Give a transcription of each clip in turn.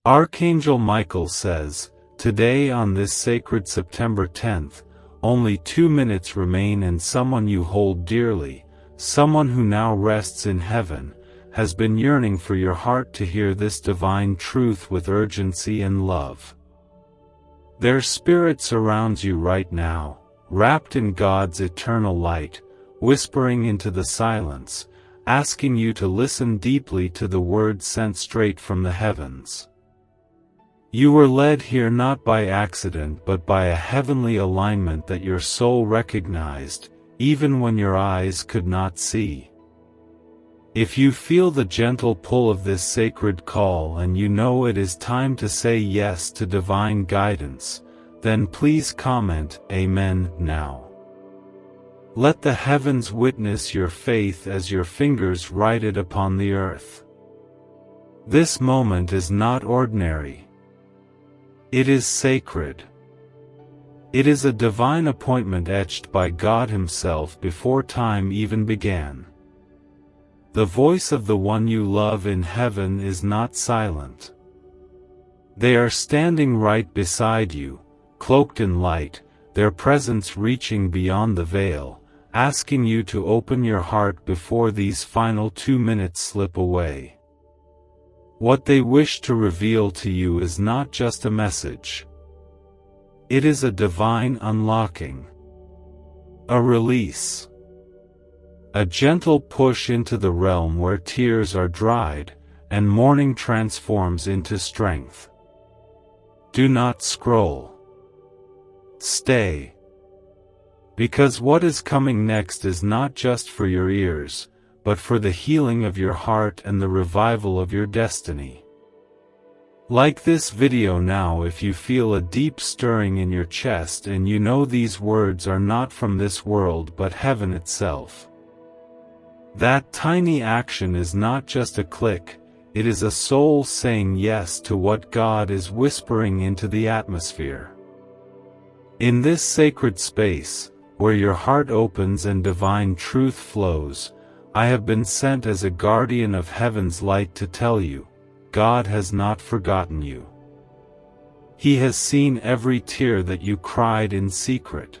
Archangel Michael says, today on this sacred September 10th, only 2 minutes remain and someone you hold dearly, someone who now rests in heaven, has been yearning for your heart to hear this divine truth with urgency and love. Their spirit surrounds you right now, wrapped in God's eternal light, whispering into the silence, asking you to listen deeply to the words sent straight from the heavens. You were led here not by accident but by a heavenly alignment that your soul recognized, even when your eyes could not see. If you feel the gentle pull of this sacred call and you know it is time to say yes to divine guidance, then please comment Amen now. Let the heavens witness your faith as your fingers write it upon the earth. This moment is not ordinary. It is sacred. It is a divine appointment etched by God Himself before time even began. The voice of the one you love in heaven is not silent. They are standing right beside you, cloaked in light, their presence reaching beyond the veil, asking you to open your heart before these final 2 minutes slip away. What they wish to reveal to you is not just a message. It is a divine unlocking. A release. A gentle push into the realm where tears are dried, and mourning transforms into strength. Do not scroll. Stay. Because what is coming next is not just for your ears, but for the healing of your heart and the revival of your destiny. Like this video now if you feel a deep stirring in your chest and you know these words are not from this world but heaven itself. That tiny action is not just a click, it is a soul saying yes to what God is whispering into the atmosphere. In this sacred space, where your heart opens and divine truth flows, I have been sent as a guardian of heaven's light to tell you, God has not forgotten you. He has seen every tear that you cried in secret.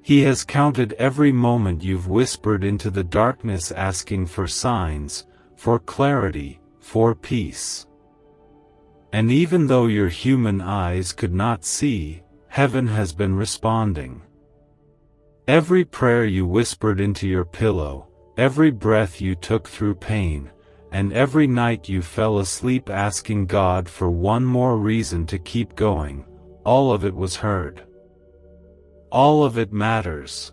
He has counted every moment you've whispered into the darkness asking for signs, for clarity, for peace. And even though your human eyes could not see, heaven has been responding. Every prayer you whispered into your pillow, every breath you took through pain, and every night you fell asleep asking God for one more reason to keep going, all of it was heard. All of it matters.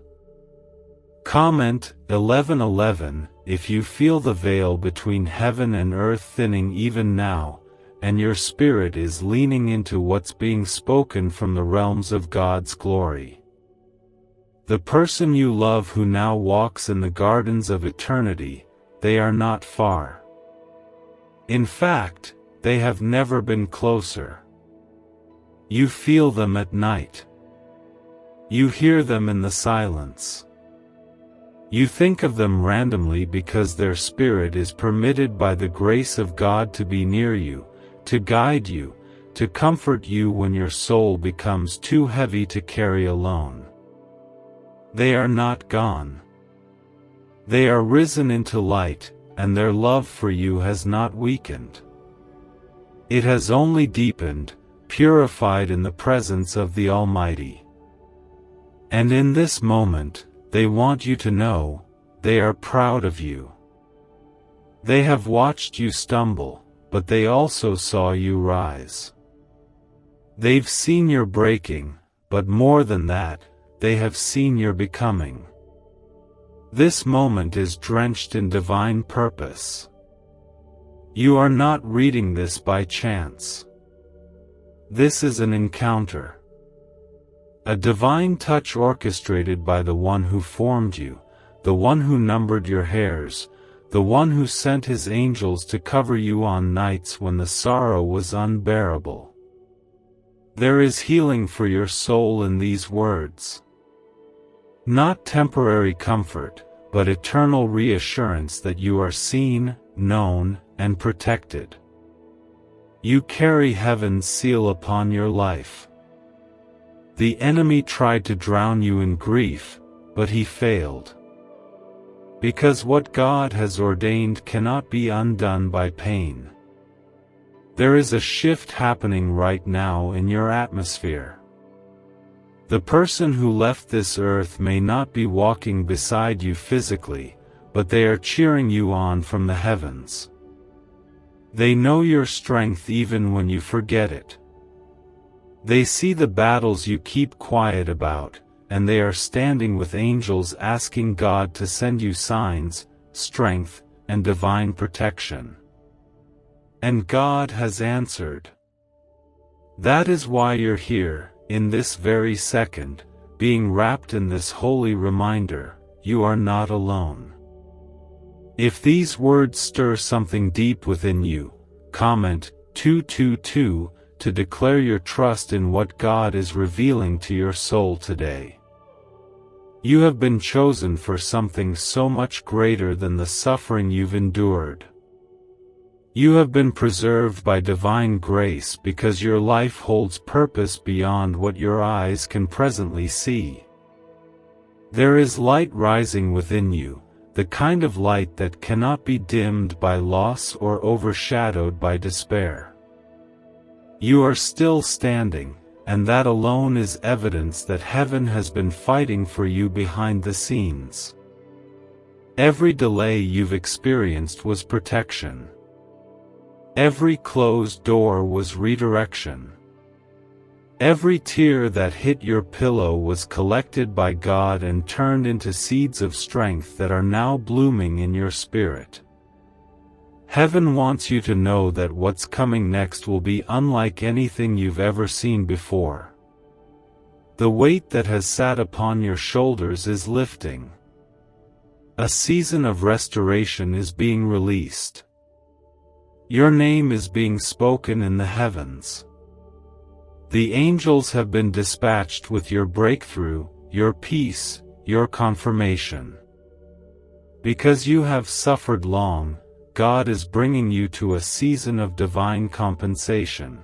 Comment 1111 if you feel the veil between heaven and earth thinning even now, and your spirit is leaning into what's being spoken from the realms of God's glory. The person you love who now walks in the gardens of eternity, they are not far. In fact, they have never been closer. You feel them at night. You hear them in the silence. You think of them randomly because their spirit is permitted by the grace of God to be near you, to guide you, to comfort you when your soul becomes too heavy to carry alone. They are not gone. They are risen into light, and their love for you has not weakened. It has only deepened, purified in the presence of the Almighty. And in this moment, they want you to know, they are proud of you. They have watched you stumble, but they also saw you rise. They've seen your breaking, but more than that, they have seen your becoming. This moment is drenched in divine purpose. You are not reading this by chance. This is an encounter. A divine touch orchestrated by the one who formed you, the one who numbered your hairs, the one who sent his angels to cover you on nights when the sorrow was unbearable. There is healing for your soul in these words. Not temporary comfort, but eternal reassurance that you are seen, known, and protected. You carry heaven's seal upon your life. The enemy tried to drown you in grief, but he failed. Because what God has ordained cannot be undone by pain. There is a shift happening right now in your atmosphere. The person who left this earth may not be walking beside you physically, but they are cheering you on from the heavens. They know your strength even when you forget it. They see the battles you keep quiet about, and they are standing with angels asking God to send you signs, strength, and divine protection. And God has answered. That is why you're here, in this very second, being wrapped in this holy reminder, you are not alone. If these words stir something deep within you, comment 222 to declare your trust in what God is revealing to your soul today. You have been chosen for something so much greater than the suffering you've endured. You have been preserved by divine grace because your life holds purpose beyond what your eyes can presently see. There is light rising within you, the kind of light that cannot be dimmed by loss or overshadowed by despair. You are still standing, and that alone is evidence that heaven has been fighting for you behind the scenes. Every delay you've experienced was protection. Every closed door was redirection. Every tear that hit your pillow was collected by God and turned into seeds of strength that are now blooming in your spirit. Heaven wants you to know that what's coming next will be unlike anything you've ever seen before. The weight that has sat upon your shoulders is lifting. A season of restoration is being released. Your name is being spoken in the heavens. The angels have been dispatched with your breakthrough, your peace, your confirmation. Because you have suffered long, God is bringing you to a season of divine compensation.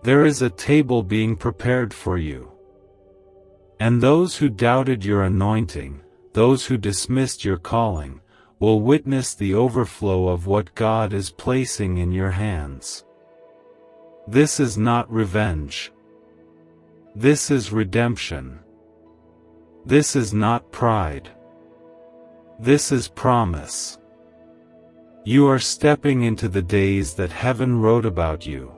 There is a table being prepared for you. And those who doubted your anointing, those who dismissed your calling, will witness the overflow of what God is placing in your hands. This is not revenge. This is redemption. This is not pride. This is promise. You are stepping into the days that heaven wrote about you.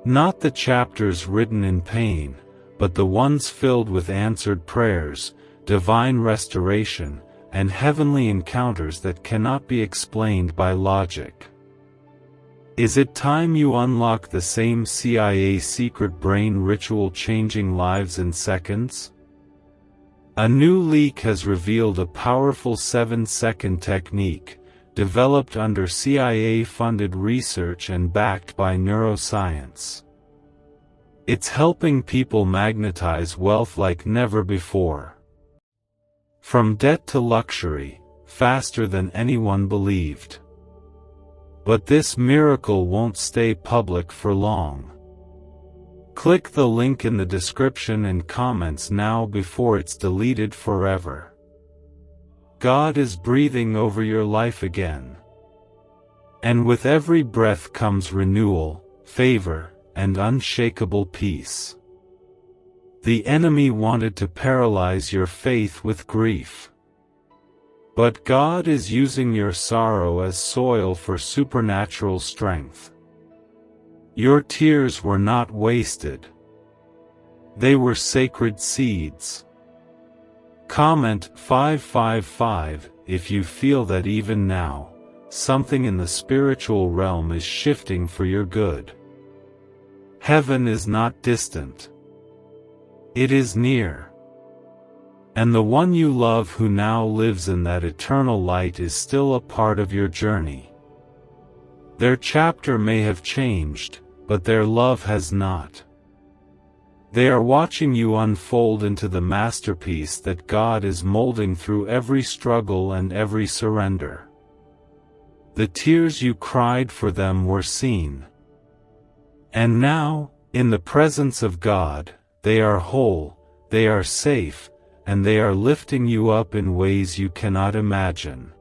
Not the chapters written in pain, but the ones filled with answered prayers, divine restoration, and heavenly encounters that cannot be explained by logic. Is it time you unlock the same CIA secret brain ritual changing lives in seconds? A new leak has revealed a powerful 7-second technique, developed under CIA-funded research and backed by neuroscience. It's helping people magnetize wealth like never before. From debt to luxury, faster than anyone believed. But this miracle won't stay public for long. Click the link in the description and comments now before it's deleted forever. God is breathing over your life again. And with every breath comes renewal, favor, and unshakable peace. The enemy wanted to paralyze your faith with grief. But God is using your sorrow as soil for supernatural strength. Your tears were not wasted. They were sacred seeds. Comment 555 if you feel that even now, something in the spiritual realm is shifting for your good. Heaven is not distant. It is near. And the one you love who now lives in that eternal light is still a part of your journey. Their chapter may have changed, but their love has not. They are watching you unfold into the masterpiece that God is molding through every struggle and every surrender. The tears you cried for them were seen. And now, in the presence of God, they are whole, they are safe, and they are lifting you up in ways you cannot imagine.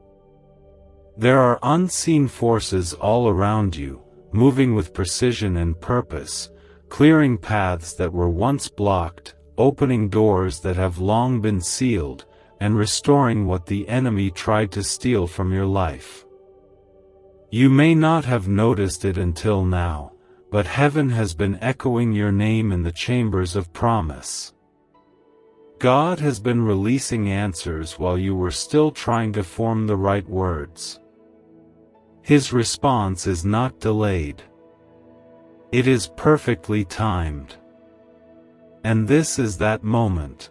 There are unseen forces all around you, moving with precision and purpose, clearing paths that were once blocked, opening doors that have long been sealed, and restoring what the enemy tried to steal from your life. You may not have noticed it until now, but heaven has been echoing your name in the chambers of promise. God has been releasing answers while you were still trying to form the right words. His response is not delayed. It is perfectly timed. And this is that moment.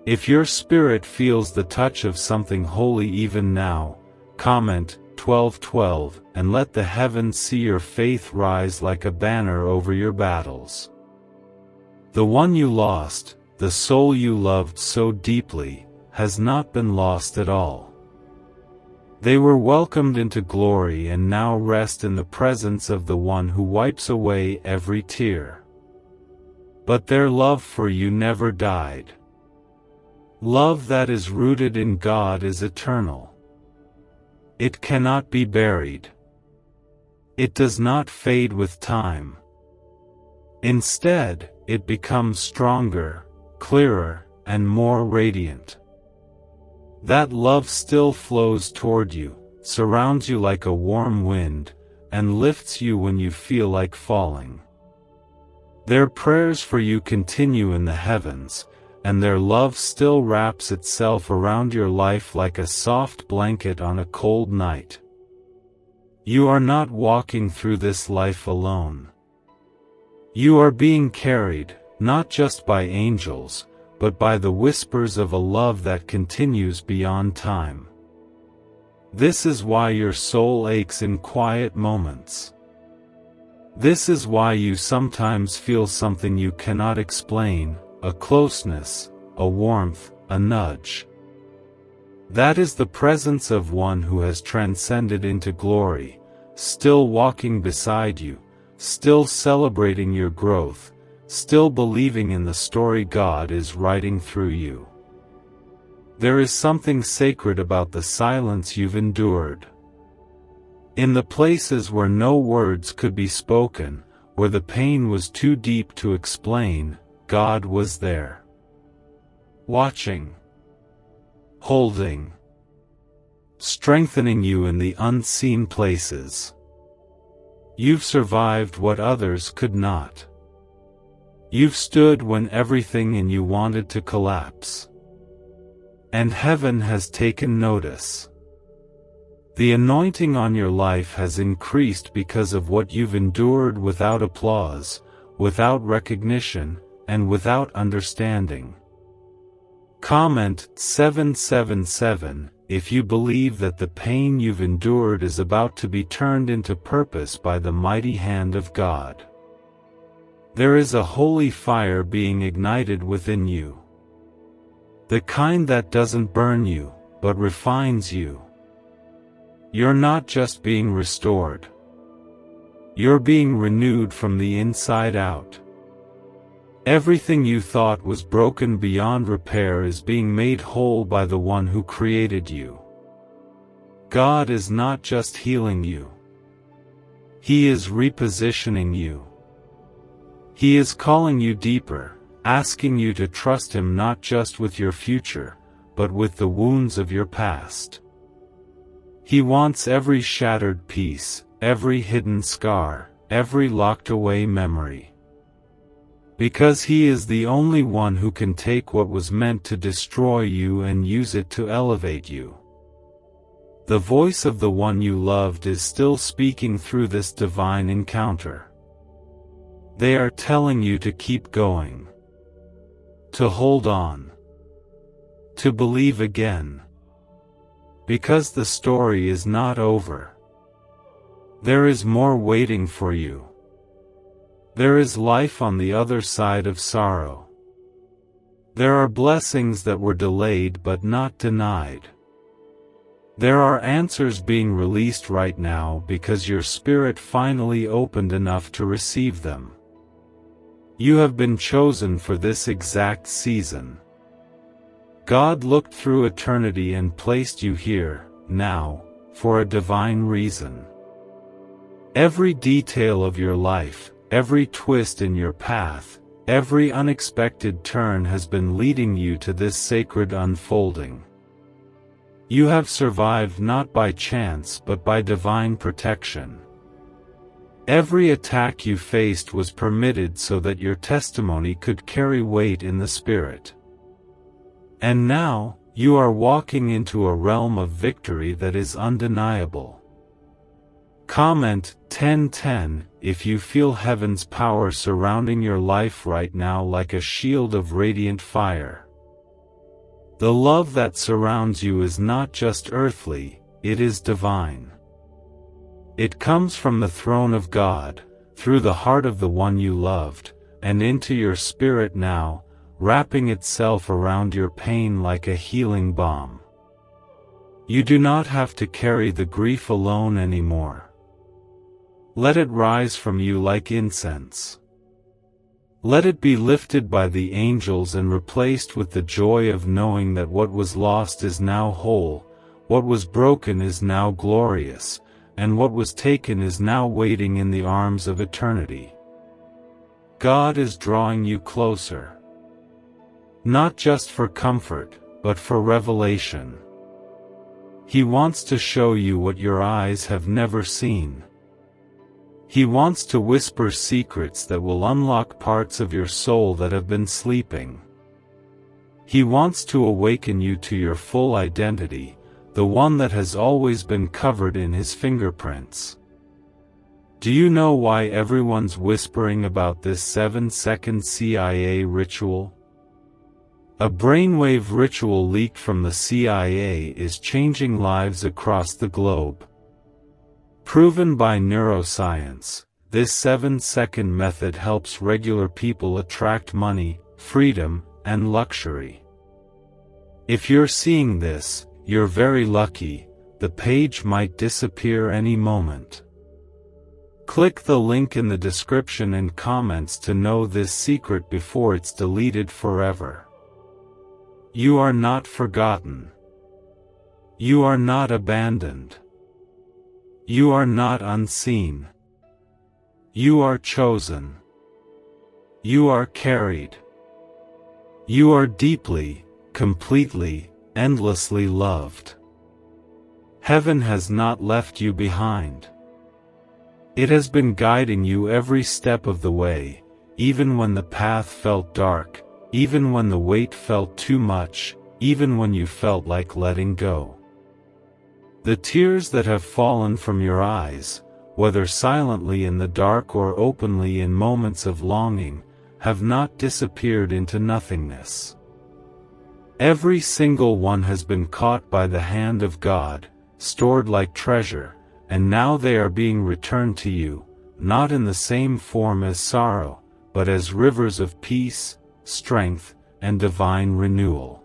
If your spirit feels the touch of something holy even now, comment 1212 and let the heavens see your faith rise like a banner over your battles. The one you lost, the soul you loved so deeply, has not been lost at all. They were welcomed into glory and now rest in the presence of the one who wipes away every tear. But their love for you never died. Love that is rooted in God is eternal. It cannot be buried. It does not fade with time. Instead, it becomes stronger, clearer, and more radiant. That love still flows toward you, surrounds you like a warm wind, and lifts you when you feel like falling. Their prayers for you continue in the heavens, and their love still wraps itself around your life like a soft blanket on a cold night. You are not walking through this life alone. You are being carried, not just by angels, but by the whispers of a love that continues beyond time. This is why your soul aches in quiet moments. This is why you sometimes feel something you cannot explain, a closeness, a warmth, a nudge. That is the presence of one who has transcended into glory, still walking beside you, still celebrating your growth, still believing in the story God is writing through you. There is something sacred about the silence you've endured. In the places where no words could be spoken, where the pain was too deep to explain, God was there. Watching. Holding. Strengthening you in the unseen places. You've survived what others could not. You've stood when everything in you wanted to collapse. And heaven has taken notice. The anointing on your life has increased because of what you've endured without applause, without recognition, and without understanding. Comment 777 if you believe that the pain you've endured is about to be turned into purpose by the mighty hand of God. There is a holy fire being ignited within you. The kind that doesn't burn you, but refines you. You're not just being restored. You're being renewed from the inside out. Everything you thought was broken beyond repair is being made whole by the one who created you. God is not just healing you. He is repositioning you. He is calling you deeper, asking you to trust Him not just with your future, but with the wounds of your past. He wants every shattered piece, every hidden scar, every locked-away memory. Because He is the only one who can take what was meant to destroy you and use it to elevate you. The voice of the one you loved is still speaking through this divine encounter. They are telling you to keep going. To hold on. To believe again. Because the story is not over. There is more waiting for you. There is life on the other side of sorrow. There are blessings that were delayed but not denied. There are answers being released right now because your spirit finally opened enough to receive them. You have been chosen for this exact season. God looked through eternity and placed you here, now, for a divine reason. Every detail of your life, every twist in your path, every unexpected turn has been leading you to this sacred unfolding. You have survived not by chance but by divine protection. Every attack you faced was permitted so that your testimony could carry weight in the spirit. And now, you are walking into a realm of victory that is undeniable. Comment 1010 if you feel heaven's power surrounding your life right now like a shield of radiant fire. The love that surrounds you is not just earthly, it is divine. It comes from the throne of God, through the heart of the one you loved, and into your spirit now, wrapping itself around your pain like a healing balm. You do not have to carry the grief alone anymore. Let it rise from you like incense. Let it be lifted by the angels and replaced with the joy of knowing that what was lost is now whole, what was broken is now glorious, and what was taken is now waiting in the arms of eternity. God is drawing you closer. Not just for comfort, but for revelation. He wants to show you what your eyes have never seen. He wants to whisper secrets that will unlock parts of your soul that have been sleeping. He wants to awaken you to your full identity, the one that has always been covered in His fingerprints. Do you know why everyone's whispering about this 7-second CIA ritual? A brainwave ritual leaked from the CIA is changing lives across the globe. Proven by neuroscience, this 7-second method helps regular people attract money, freedom, and luxury. If you're seeing this, you're very lucky. The page might disappear any moment. Click the link in the description and comments to know this secret before it's deleted forever. You are not forgotten. You are not abandoned. You are not unseen. You are chosen. You are carried. You are deeply, completely, endlessly loved. Heaven has not left you behind. It has been guiding you every step of the way, even when the path felt dark, even when the weight felt too much, even when you felt like letting go. The tears that have fallen from your eyes, whether silently in the dark or openly in moments of longing, have not disappeared into nothingness. Every single one has been caught by the hand of God, stored like treasure, and now they are being returned to you, not in the same form as sorrow, but as rivers of peace, strength, and divine renewal.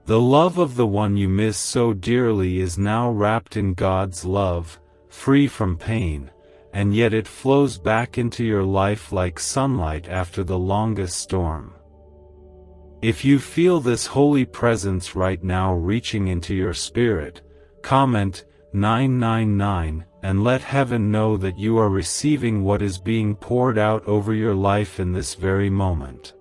The love of the one you miss so dearly is now wrapped in God's love, free from pain, and yet it flows back into your life like sunlight after the longest storm. If you feel this holy presence right now reaching into your spirit, comment 999 and let heaven know that you are receiving what is being poured out over your life in this very moment.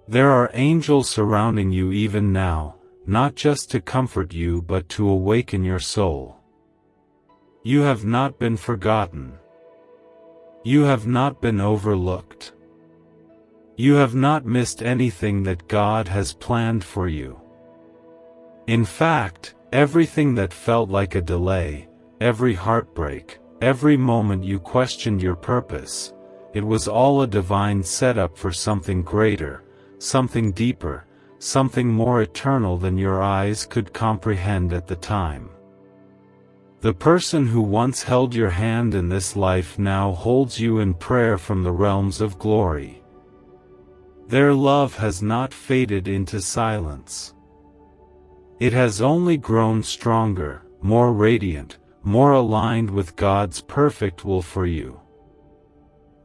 There are angels surrounding you even now, not just to comfort you but to awaken your soul. You have not been forgotten. You have not been overlooked. You have not missed anything that God has planned for you. In fact, everything that felt like a delay, every heartbreak, every moment you questioned your purpose, it was all a divine setup for something greater, something deeper, something more eternal than your eyes could comprehend at the time. The person who once held your hand in this life now holds you in prayer from the realms of glory. Their love has not faded into silence. It has only grown stronger, more radiant, more aligned with God's perfect will for you.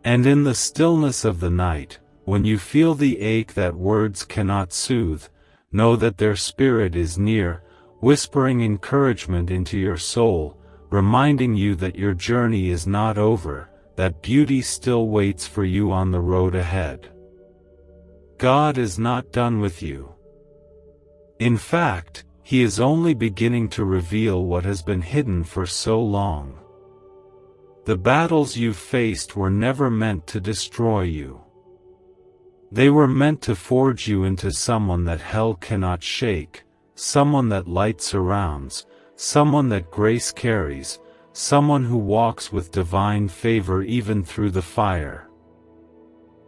And in the stillness of the night, when you feel the ache that words cannot soothe, know that their spirit is near, whispering encouragement into your soul, reminding you that your journey is not over, that beauty still waits for you on the road ahead. God is not done with you. In fact, He is only beginning to reveal what has been hidden for so long. The battles you've faced were never meant to destroy you. They were meant to forge you into someone that hell cannot shake, someone that light surrounds, someone that grace carries, someone who walks with divine favor even through the fire.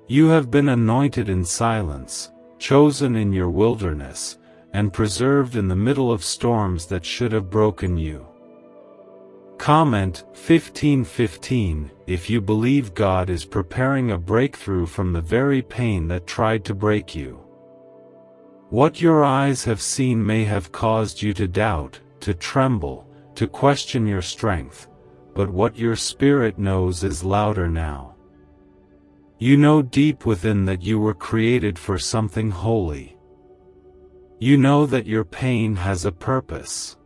You have been anointed in silence, chosen in your wilderness, and preserved in the middle of storms that should have broken you. Comment 15:15 if you believe God is preparing a breakthrough from the very pain that tried to break you. What your eyes have seen may have caused you to doubt, to tremble, to question your strength, but what your spirit knows is louder now. You know deep within that you were created for something holy. You know that your pain has a purpose.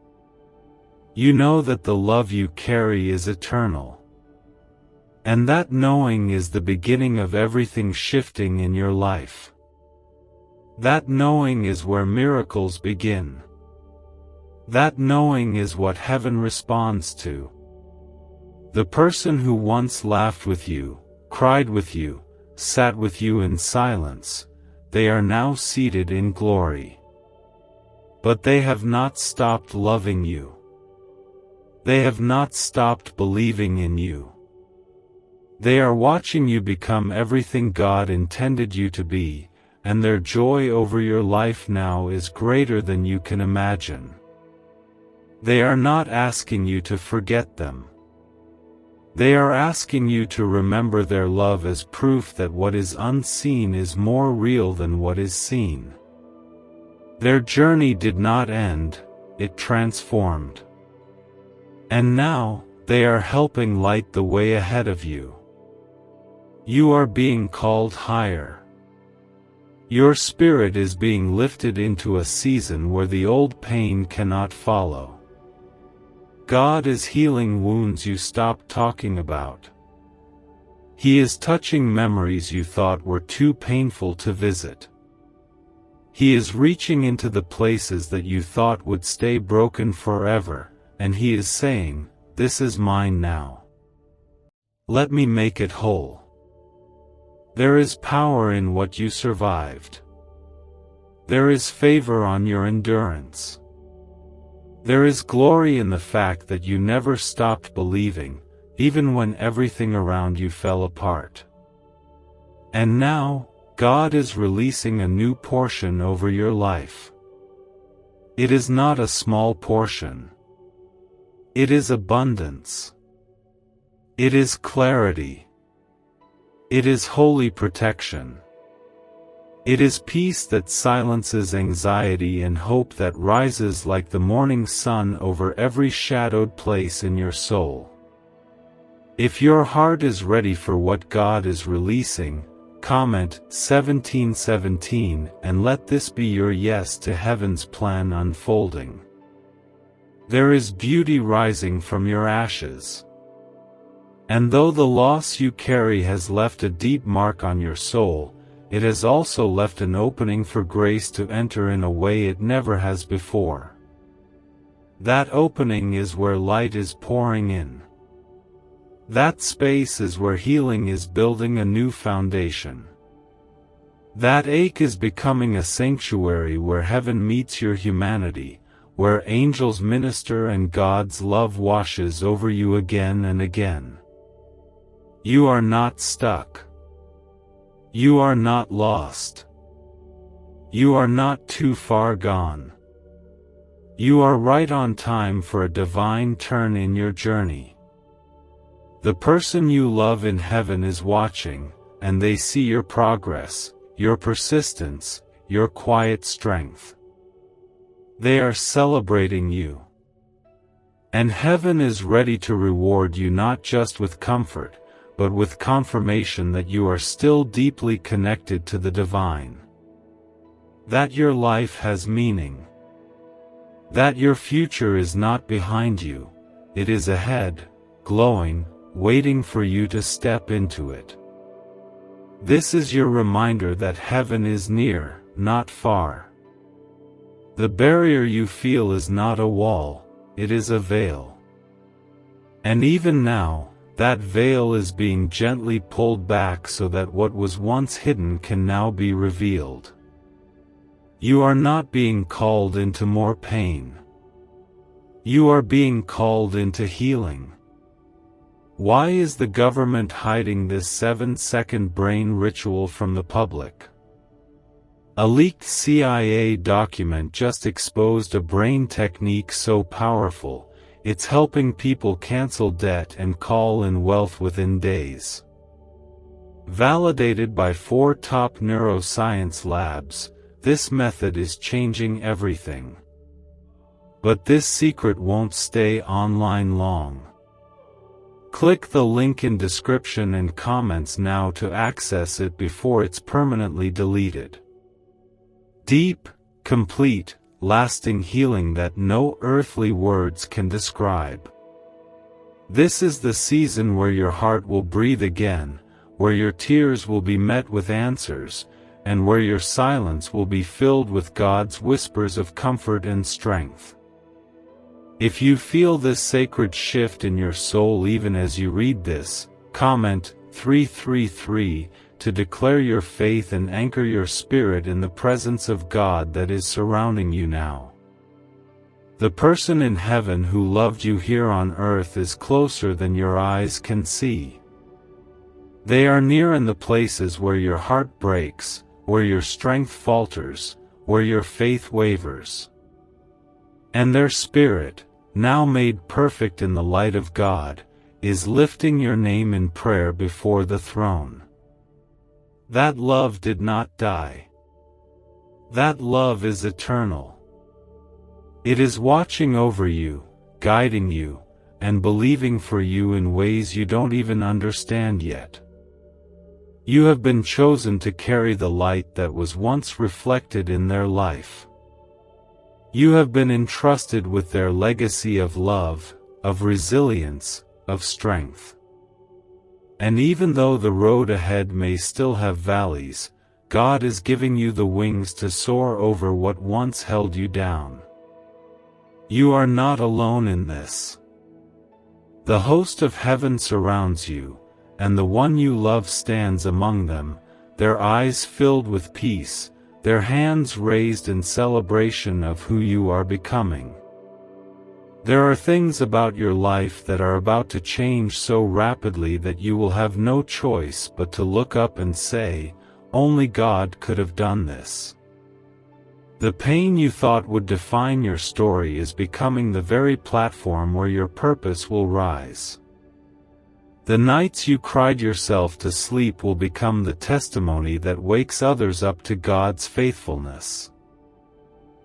You know that the love you carry is eternal. And that knowing is the beginning of everything shifting in your life. That knowing is where miracles begin. That knowing is what heaven responds to. The person who once laughed with you, cried with you, sat with you in silence, they are now seated in glory. But they have not stopped loving you. They have not stopped believing in you. They are watching you become everything God intended you to be, and their joy over your life now is greater than you can imagine. They are not asking you to forget them. They are asking you to remember their love as proof that what is unseen is more real than what is seen. Their journey did not end, it transformed. And now, they are helping light the way ahead of you. You are being called higher. Your spirit is being lifted into a season where the old pain cannot follow. God is healing wounds you stopped talking about. He is touching memories you thought were too painful to visit. He is reaching into the places that you thought would stay broken forever, and He is saying, "This is mine now. Let me make it whole." There is power in what you survived. There is favor on your endurance. There is glory in the fact that you never stopped believing, even when everything around you fell apart. And now, God is releasing a new portion over your life. It is not a small portion. It is abundance. It is clarity. It is holy protection. It is peace that silences anxiety and hope that rises like the morning sun over every shadowed place in your soul. If your heart is ready for what God is releasing, comment 1717 and let this be your yes to heaven's plan unfolding. There is beauty rising from your ashes. And though the loss you carry has left a deep mark on your soul, it has also left an opening for grace to enter in a way it never has before. That opening is where light is pouring in. That space is where healing is building a new foundation. That ache is becoming a sanctuary where heaven meets your humanity, where angels minister and God's love washes over you again and again. You are not stuck. You are not lost. You are not too far gone. You are right on time for a divine turn in your journey. The person you love in heaven is watching, and they see your progress, your persistence, your quiet strength. They are celebrating you. And heaven is ready to reward you not just with comfort, but with confirmation that you are still deeply connected to the divine. That your life has meaning. That your future is not behind you, it is ahead, glowing, waiting for you to step into it. This is your reminder that heaven is near, not far. The barrier you feel is not a wall, it is a veil. And even now, that veil is being gently pulled back so that what was once hidden can now be revealed. You are not being called into more pain. You are being called into healing. Why is the government hiding this 7-second brain ritual from the public? A leaked CIA document just exposed a brain technique so powerful, it's helping people cancel debt and call in wealth within days. Validated by 4 top neuroscience labs, this method is changing everything. But this secret won't stay online long. Click the link in description and comments now to access it before it's permanently deleted. Deep, complete, lasting healing that no earthly words can describe. This is the season where your heart will breathe again, where your tears will be met with answers, and where your silence will be filled with God's whispers of comfort and strength. If you feel this sacred shift in your soul even as you read this, comment 333 to declare your faith and anchor your spirit in the presence of God that is surrounding you now. The person in heaven who loved you here on earth is closer than your eyes can see. They are near in the places where your heart breaks, where your strength falters, where your faith wavers. And their spirit, now made perfect in the light of God, is lifting your name in prayer before the throne. That love did not die. That love is eternal. It is watching over you, guiding you, and believing for you in ways you don't even understand yet. You have been chosen to carry the light that was once reflected in their life. You have been entrusted with their legacy of love, of resilience, of strength. And even though the road ahead may still have valleys, God is giving you the wings to soar over what once held you down. You are not alone in this. The host of heaven surrounds you, and the one you love stands among them, their eyes filled with peace, their hands raised in celebration of who you are becoming. There are things about your life that are about to change so rapidly that you will have no choice but to look up and say, "Only God could have done this." The pain you thought would define your story is becoming the very platform where your purpose will rise. The nights you cried yourself to sleep will become the testimony that wakes others up to God's faithfulness.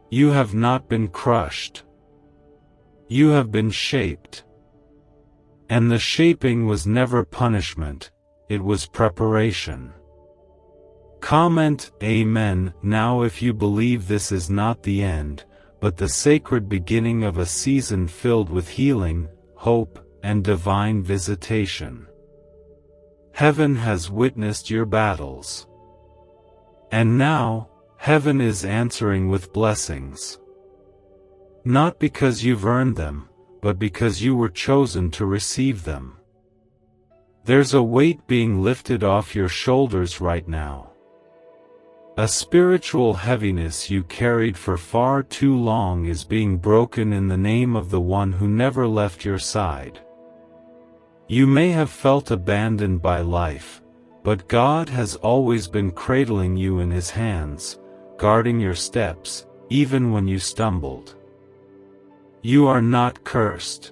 You have not been crushed. You have been shaped. And the shaping was never punishment, it was preparation. Comment Amen now if you believe this is not the end, but the sacred beginning of a season filled with healing, hope, and divine visitation. Heaven has witnessed your battles. And now, heaven is answering with blessings. Not because you've earned them, but because you were chosen to receive them. There's a weight being lifted off your shoulders right now. A spiritual heaviness you carried for far too long is being broken in the name of the one who never left your side. You may have felt abandoned by life, but God has always been cradling you in His hands, guarding your steps, even when you stumbled. You are not cursed.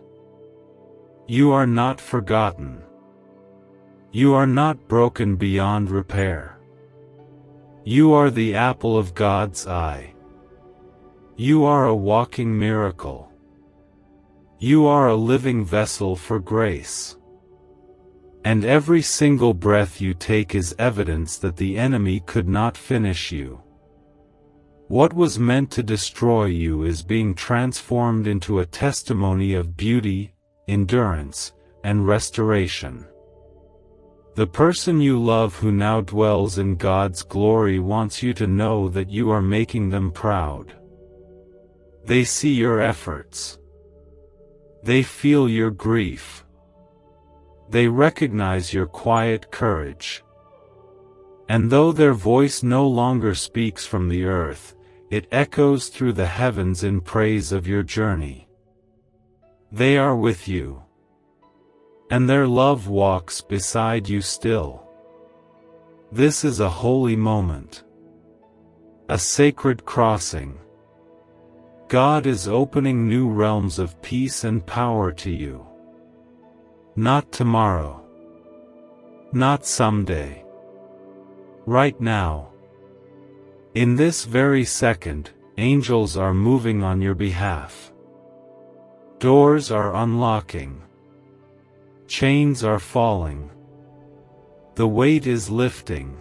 You are not forgotten. You are not broken beyond repair. You are the apple of God's eye. You are a walking miracle. You are a living vessel for grace. And every single breath you take is evidence that the enemy could not finish you. What was meant to destroy you is being transformed into a testimony of beauty, endurance, and restoration. The person you love who now dwells in God's glory wants you to know that you are making them proud. They see your efforts. They feel your grief. They recognize your quiet courage. And though their voice no longer speaks from the earth, it echoes through the heavens in praise of your journey. They are with you. And their love walks beside you still. This is a holy moment. A sacred crossing. God is opening new realms of peace and power to you. Not tomorrow. Not someday. Right now. In this very second, angels are moving on your behalf. Doors are unlocking. Chains are falling. The weight is lifting.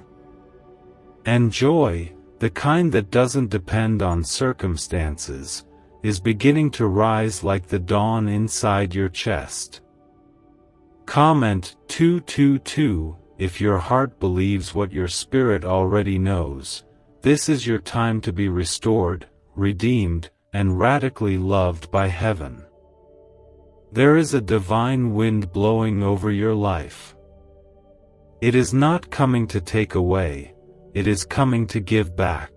And joy, the kind that doesn't depend on circumstances, is beginning to rise like the dawn inside your chest. Comment 222 if your heart believes what your spirit already knows. This is your time to be restored, redeemed, and radically loved by heaven. There is a divine wind blowing over your life. It is not coming to take away, it is coming to give back.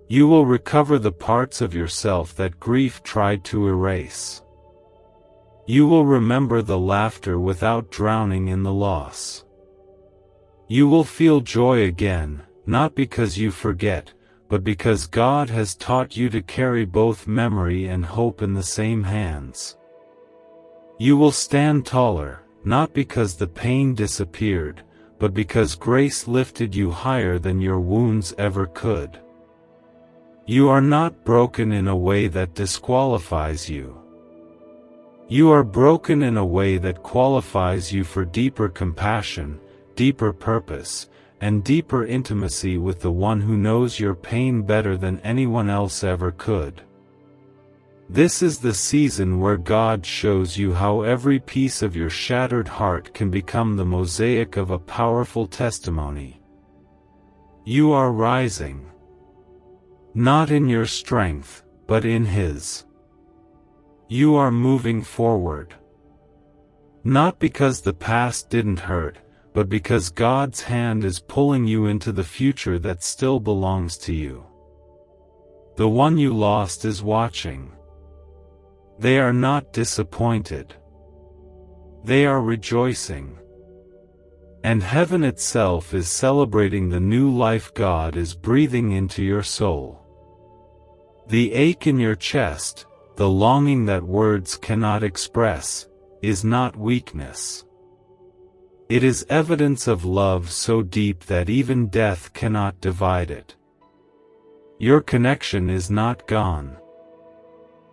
You will recover the parts of yourself that grief tried to erase. You will remember the laughter without drowning in the loss. You will feel joy again, not because you forget, but because God has taught you to carry both memory and hope in the same hands. You will stand taller, not because the pain disappeared, but because grace lifted you higher than your wounds ever could. You are not broken in a way that disqualifies you. You are broken in a way that qualifies you for deeper compassion, deeper purpose, and deeper intimacy with the one who knows your pain better than anyone else ever could. This is the season where God shows you how every piece of your shattered heart can become the mosaic of a powerful testimony. You are rising. Not in your strength, but in His. You are moving forward. Not because the past didn't hurt, but because God's hand is pulling you into the future that still belongs to you. The one you lost is watching. They are not disappointed. They are rejoicing. And heaven itself is celebrating the new life God is breathing into your soul. The ache in your chest, the longing that words cannot express, is not weakness. It is evidence of love so deep that even death cannot divide it. Your connection is not gone.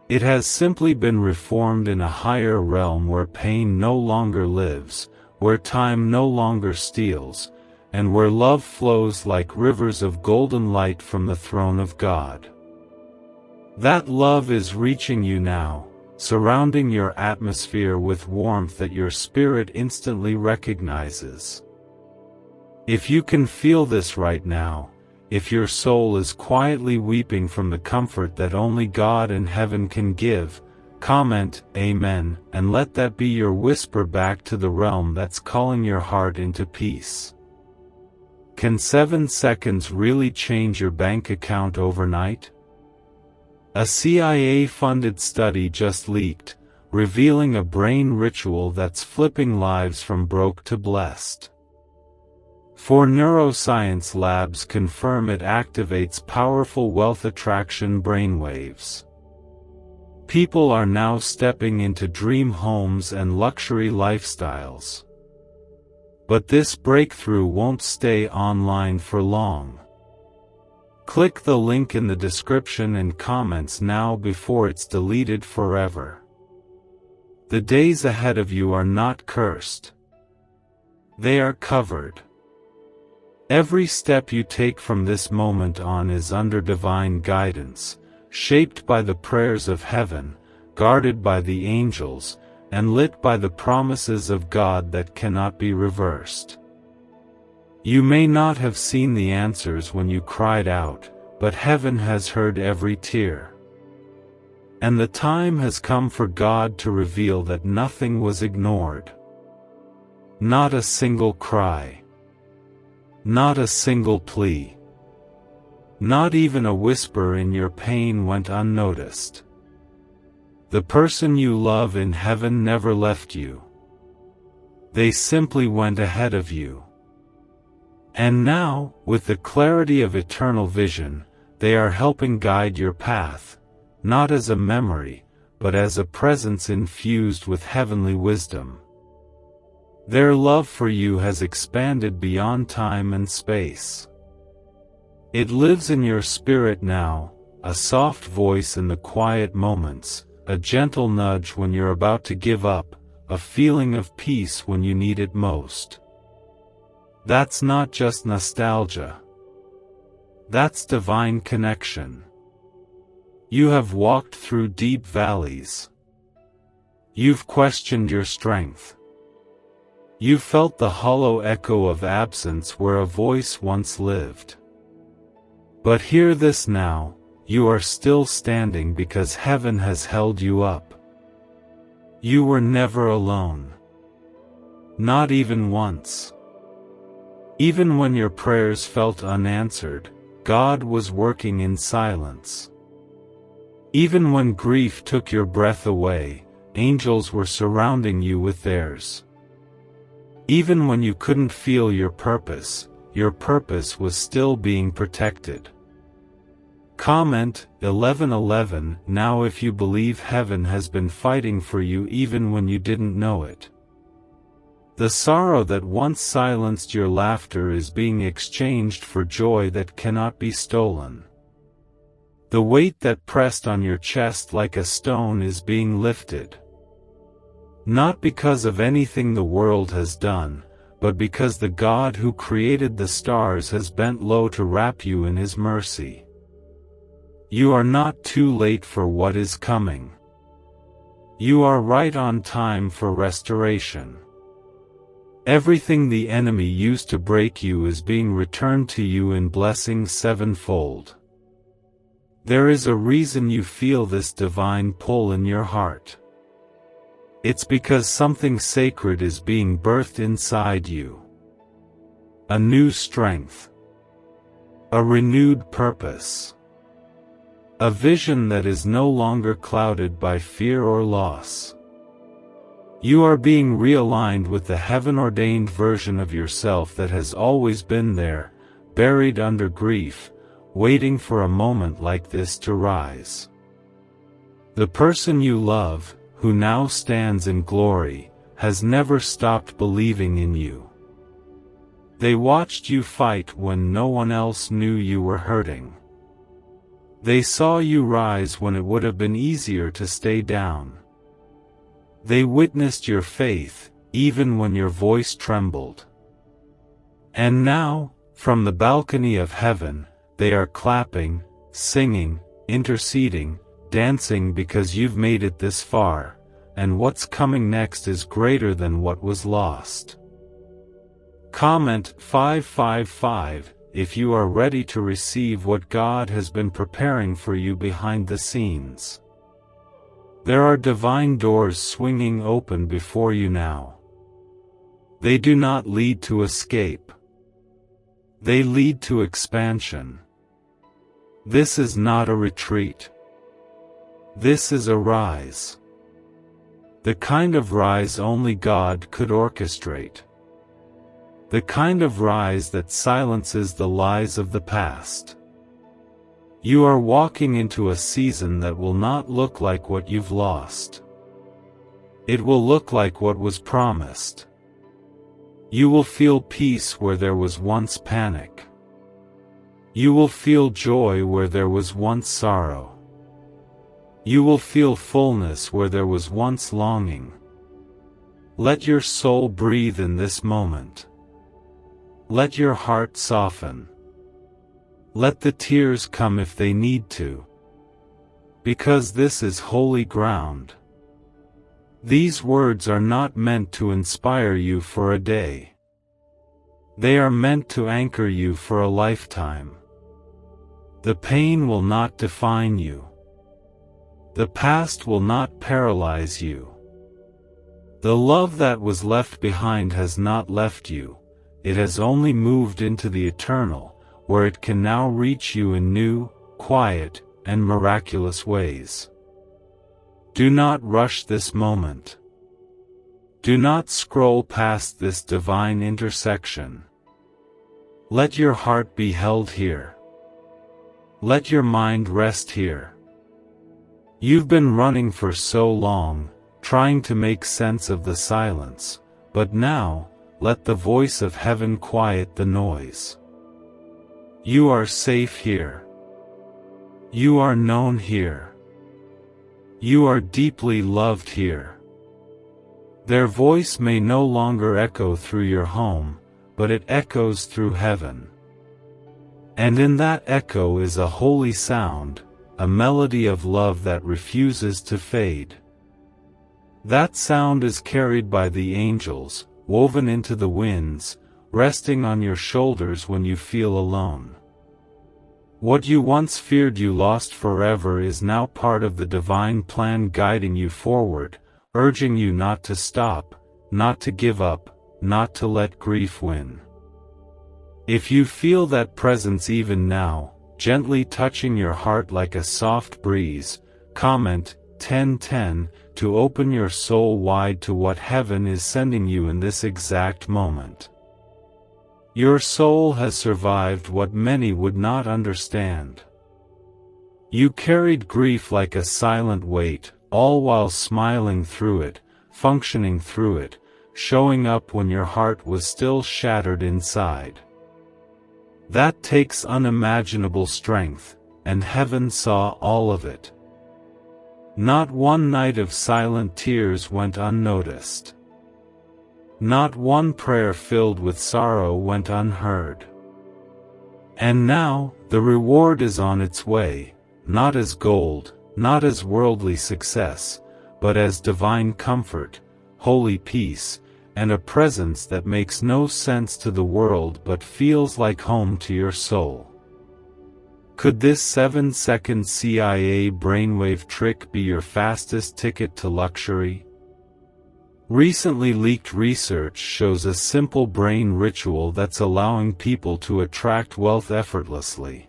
It has simply been reformed in a higher realm where pain no longer lives, where time no longer steals, and where love flows like rivers of golden light from the throne of God. That love is reaching you now, surrounding your atmosphere with warmth that your spirit instantly recognizes. If you can feel this right now, if your soul is quietly weeping from the comfort that only God and heaven can give, comment Amen, and let that be your whisper back to the realm that's calling your heart into peace. Can 7 seconds really change your bank account overnight? A CIA-funded study just leaked, revealing a brain ritual that's flipping lives from broke to blessed. 4 neuroscience labs confirm it activates powerful wealth attraction brainwaves. People are now stepping into dream homes and luxury lifestyles. But this breakthrough won't stay online for long. Click the link in the description and comments now before it's deleted forever. The days ahead of you are not cursed. They are covered. Every step you take from this moment on is under divine guidance, shaped by the prayers of heaven, guarded by the angels, and lit by the promises of God that cannot be reversed. You may not have seen the answers when you cried out, but heaven has heard every tear. And the time has come for God to reveal that nothing was ignored. Not a single cry. Not a single plea. Not even a whisper in your pain went unnoticed. The person you love in heaven never left you. They simply went ahead of you. And now, with the clarity of eternal vision, they are helping guide your path, not as a memory, but as a presence infused with heavenly wisdom. Their love for you has expanded beyond time and space. It lives in your spirit now, a soft voice in the quiet moments, a gentle nudge when you're about to give up, a feeling of peace when you need it most. That's not just nostalgia. That's divine connection. You have walked through deep valleys. You've questioned your strength. You felt the hollow echo of absence where a voice once lived. But hear this now, you are still standing because heaven has held you up. You were never alone. Not even once. Even when your prayers felt unanswered, God was working in silence. Even when grief took your breath away, angels were surrounding you with theirs. Even when you couldn't feel your purpose was still being protected. Comment 11:11 now if you believe heaven has been fighting for you even when you didn't know it. The sorrow that once silenced your laughter is being exchanged for joy that cannot be stolen. The weight that pressed on your chest like a stone is being lifted. Not because of anything the world has done, but because the God who created the stars has bent low to wrap you in His mercy. You are not too late for what is coming. You are right on time for restoration. Everything the enemy used to break you is being returned to you in blessing sevenfold. There is a reason you feel this divine pull in your heart. It's because something sacred is being birthed inside you. A new strength. A renewed purpose. A vision that is no longer clouded by fear or loss. You are being realigned with the heaven-ordained version of yourself that has always been there, buried under grief, waiting for a moment like this to rise. The person you love, who now stands in glory, has never stopped believing in you. They watched you fight when no one else knew you were hurting. They saw you rise when it would have been easier to stay down. They witnessed your faith, even when your voice trembled. And now, from the balcony of heaven, they are clapping, singing, interceding, dancing because you've made it this far, and what's coming next is greater than what was lost. Comment 555 if you are ready to receive what God has been preparing for you behind the scenes. There are divine doors swinging open before you now. They do not lead to escape. They lead to expansion. This is not a retreat. This is a rise. The kind of rise only God could orchestrate. The kind of rise that silences the lies of the past. You are walking into a season that will not look like what you've lost. It will look like what was promised. You will feel peace where there was once panic. You will feel joy where there was once sorrow. You will feel fullness where there was once longing. Let your soul breathe in this moment. Let your heart soften. Let the tears come if they need to. Because this is holy ground. These words are not meant to inspire you for a day. They are meant to anchor you for a lifetime. The pain will not define you. The past will not paralyze you. The love that was left behind has not left you, it has only moved into the eternal, where it can now reach you in new, quiet, and miraculous ways. Do not rush this moment. Do not scroll past this divine intersection. Let your heart be held here. Let your mind rest here. You've been running for so long, trying to make sense of the silence, but now, let the voice of heaven quiet the noise. You are safe here. You are known here. You are deeply loved here. Their voice may no longer echo through your home, but it echoes through heaven. And in that echo is a holy sound, a melody of love that refuses to fade. That sound is carried by the angels, woven into the winds, resting on your shoulders when you feel alone. What you once feared you lost forever is now part of the divine plan guiding you forward, urging you not to stop, not to give up, not to let grief win. If you feel that presence even now, gently touching your heart like a soft breeze, comment 1010 to open your soul wide to what heaven is sending you in this exact moment. Your soul has survived what many would not understand. You carried grief like a silent weight, all while smiling through it, functioning through it, showing up when your heart was still shattered inside. That takes unimaginable strength, and heaven saw all of it. Not one night of silent tears went unnoticed. Not one prayer filled with sorrow went unheard. And now, the reward is on its way, not as gold, not as worldly success, but as divine comfort, holy peace, and a presence that makes no sense to the world but feels like home to your soul. Could this 7-second CIA brainwave trick be your fastest ticket to luxury? Recently leaked research shows a simple brain ritual that's allowing people to attract wealth effortlessly.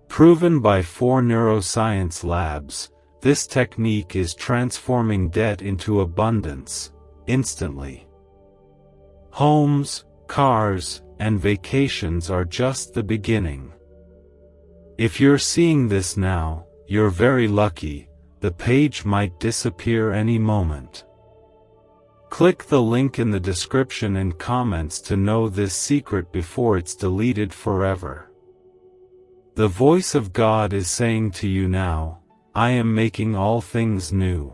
Proven by 4 neuroscience labs, this technique is transforming debt into abundance, instantly. Homes, cars, and vacations are just the beginning. If you're seeing this now, you're very lucky, the page might disappear any moment. Click the link in the description and comments to know this secret before it's deleted forever. The voice of God is saying to you now, I am making all things new.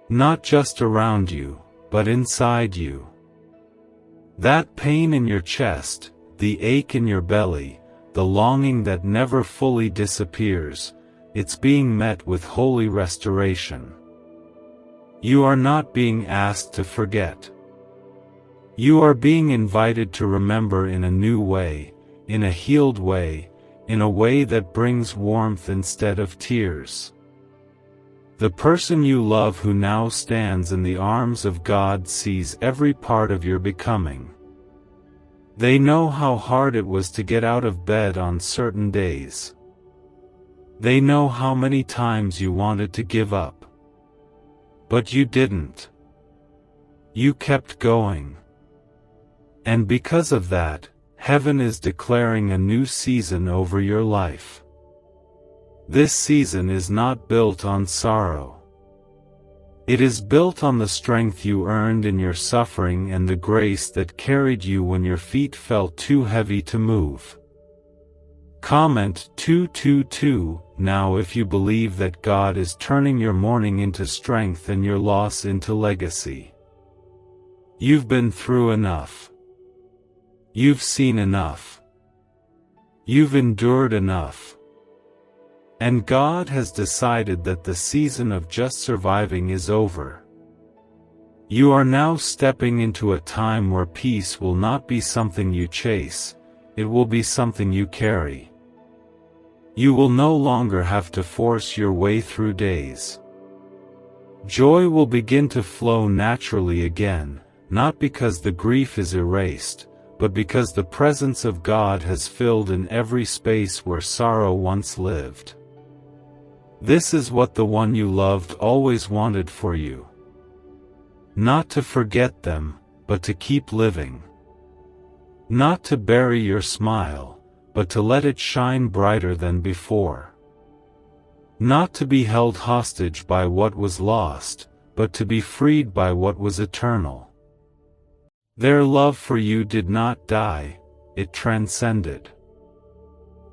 Not just around you, but inside you. That pain in your chest, the ache in your belly, the longing that never fully disappears, it's being met with holy restoration. You are not being asked to forget. You are being invited to remember in a new way, in a healed way, in a way that brings warmth instead of tears. The person you love who now stands in the arms of God sees every part of your becoming. They know how hard it was to get out of bed on certain days. They know how many times you wanted to give up. But you didn't. You kept going. And because of that, heaven is declaring a new season over your life. This season is not built on sorrow. It is built on the strength you earned in your suffering and the grace that carried you when your feet felt too heavy to move. Comment 222. Now if you believe that God is turning your mourning into strength and your loss into legacy. You've been through enough. You've seen enough. You've endured enough. And God has decided that the season of just surviving is over. You are now stepping into a time where peace will not be something you chase, it will be something you carry. You will no longer have to force your way through days. Joy will begin to flow naturally again, not because the grief is erased, but because the presence of God has filled in every space where sorrow once lived. This is what the one you loved always wanted for you. Not to forget them, but to keep living. Not to bury your smile, but to let it shine brighter than before. Not to be held hostage by what was lost, but to be freed by what was eternal. Their love for you did not die, it transcended.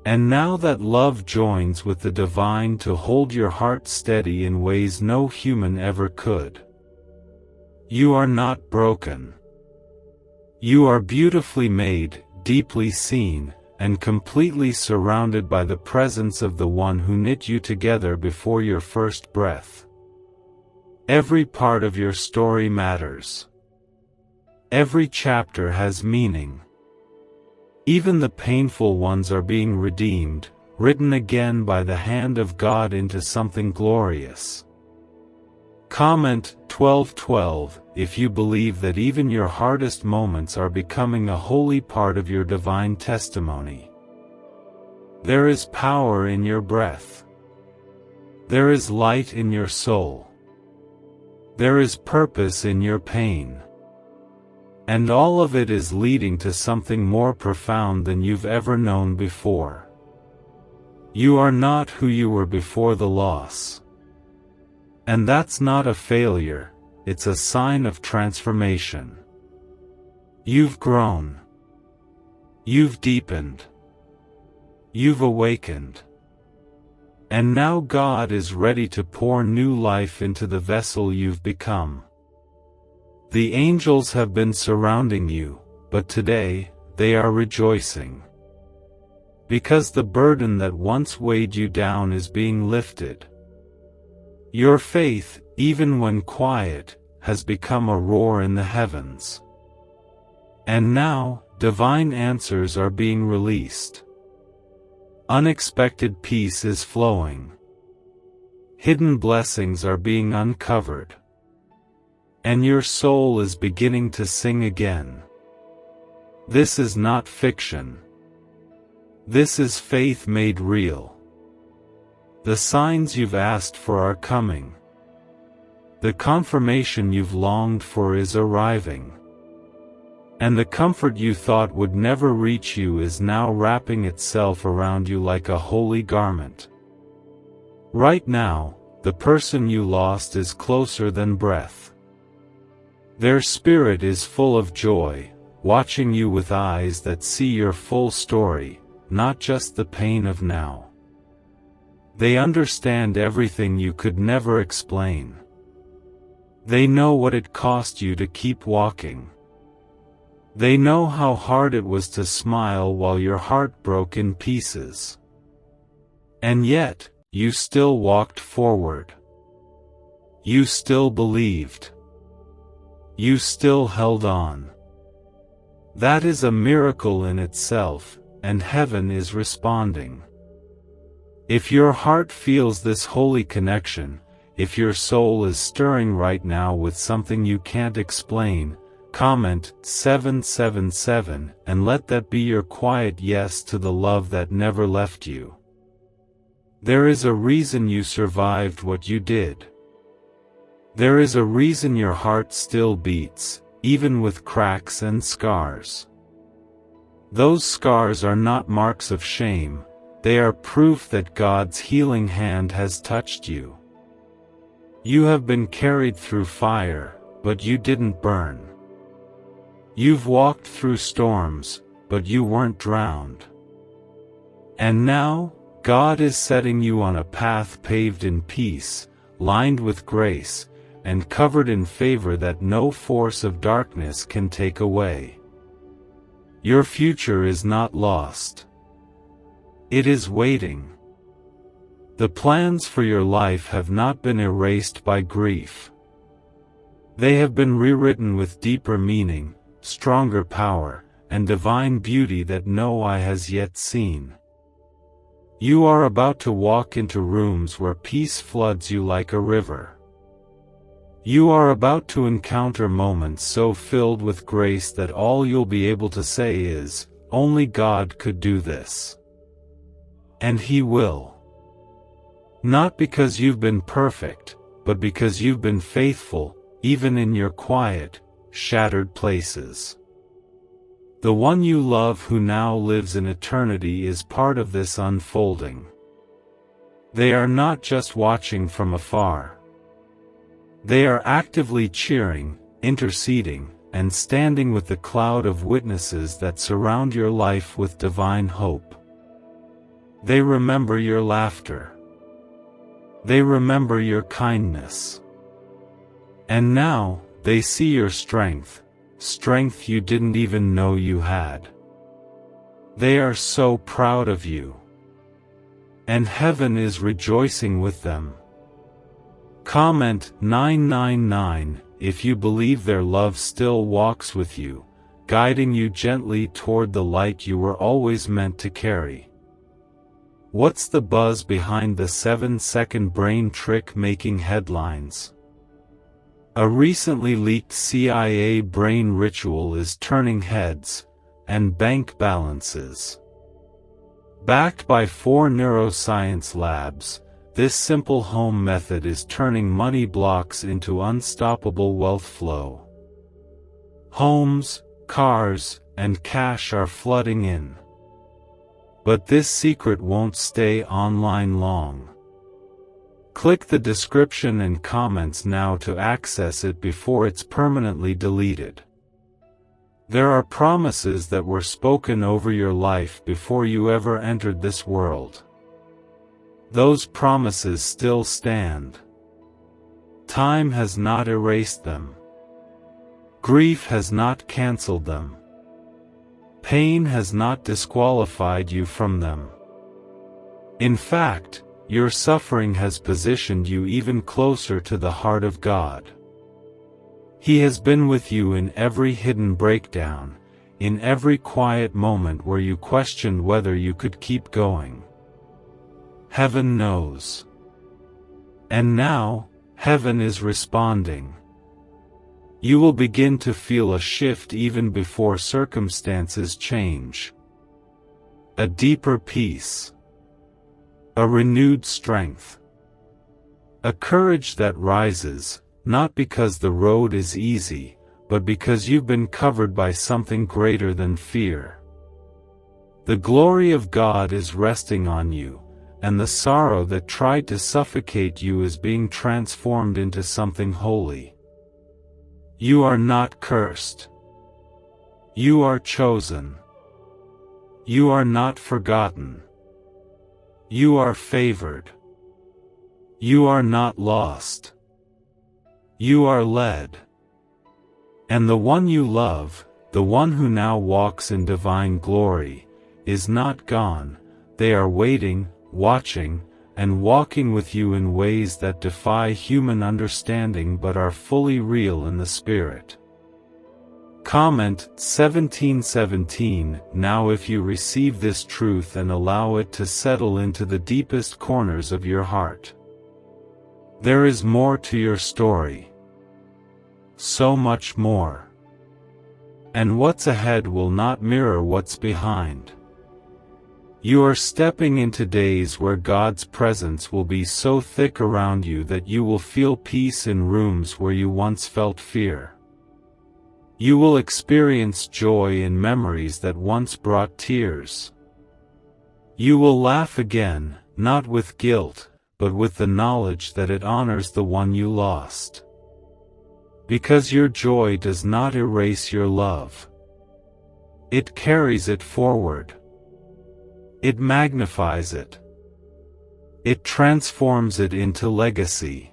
And now that love joins with the divine to hold your heart steady in ways no human ever could. You are not broken. You are beautifully made, deeply seen, and completely surrounded by the presence of the one who knit you together before your first breath. Every part of your story matters. Every chapter has meaning. Even the painful ones are being redeemed, written again by the hand of God into something glorious. Comment 1212 if you believe that even your hardest moments are becoming a holy part of your divine testimony. There is power in your breath. There is light in your soul. There is purpose in your pain. And all of it is leading to something more profound than you've ever known before. You are not who you were before the loss. And that's not a failure, it's a sign of transformation. You've grown. You've deepened. You've awakened. And now God is ready to pour new life into the vessel you've become. The angels have been surrounding you, but today, they are rejoicing. Because the burden that once weighed you down is being lifted. Your faith, even when quiet, has become a roar in the heavens. And now, divine answers are being released. Unexpected peace is flowing. Hidden blessings are being uncovered. And your soul is beginning to sing again. This is not fiction. This is faith made real. The signs you've asked for are coming. The confirmation you've longed for is arriving. And the comfort you thought would never reach you is now wrapping itself around you like a holy garment. Right now, the person you lost is closer than breath. Their spirit is full of joy, watching you with eyes that see your full story, not just the pain of now. They understand everything you could never explain. They know what it cost you to keep walking. They know how hard it was to smile while your heart broke in pieces. And yet, you still walked forward. You still believed. You still held on. That is a miracle in itself, and heaven is responding. If your heart feels this holy connection, if your soul is stirring right now with something you can't explain, comment 777 and let that be your quiet yes to the love that never left you. There is a reason you survived what you did. There is a reason your heart still beats, even with cracks and scars. Those scars are not marks of shame, they are proof that God's healing hand has touched you. You have been carried through fire, but you didn't burn. You've walked through storms, but you weren't drowned. And now, God is setting you on a path paved in peace, lined with grace, and covered in favor that no force of darkness can take away. Your future is not lost. It is waiting. The plans for your life have not been erased by grief. They have been rewritten with deeper meaning, stronger power, and divine beauty that no eye has yet seen. You are about to walk into rooms where peace floods you like a river. You are about to encounter moments so filled with grace that all you'll be able to say is, "Only God could do this." And He will. Not because you've been perfect, but because you've been faithful, even in your quiet, shattered places. The one you love who now lives in eternity is part of this unfolding. They are not just watching from afar. They are actively cheering, interceding, and standing with the cloud of witnesses that surround your life with divine hope. They remember your laughter. They remember your kindness. And now, they see your strength, strength you didn't even know you had. They are so proud of you. And heaven is rejoicing with them. Comment 999 if you believe their love still walks with you, guiding you gently toward the light you were always meant to carry. What's the buzz behind the 7-second brain trick making headlines? A recently leaked CIA brain ritual is turning heads and bank balances. Backed by 4 neuroscience labs, this simple home method is turning money blocks into unstoppable wealth flow. Homes, cars, and cash are flooding in. But this secret won't stay online long. Click the description and comments now to access it before it's permanently deleted. There are promises that were spoken over your life before you ever entered this world. Those promises still stand. Time has not erased them. Grief has not cancelled them. Pain has not disqualified you from them. In fact, your suffering has positioned you even closer to the heart of God. He has been with you in every hidden breakdown, in every quiet moment where you questioned whether you could keep going. Heaven knows. And now, heaven is responding. You will begin to feel a shift even before circumstances change. A deeper peace. A renewed strength. A courage that rises, not because the road is easy, but because you've been covered by something greater than fear. The glory of God is resting on you, and the sorrow that tried to suffocate you is being transformed into something holy. You are not cursed. You are chosen. You are not forgotten. You are favored. You are not lost. You are led. And the one you love, the one who now walks in divine glory, is not gone. They are waiting, watching, and walking with you in ways that defy human understanding but are fully real in the Spirit. Comment 1717 now if you receive this truth and allow it to settle into the deepest corners of your heart. There is more to your story. So much more. And what's ahead will not mirror what's behind. You are stepping into days where God's presence will be so thick around you that you will feel peace in rooms where you once felt fear. You will experience joy in memories that once brought tears. You will laugh again, not with guilt, but with the knowledge that it honors the one you lost. Because your joy does not erase your love. It carries it forward. It magnifies it. It transforms it into legacy.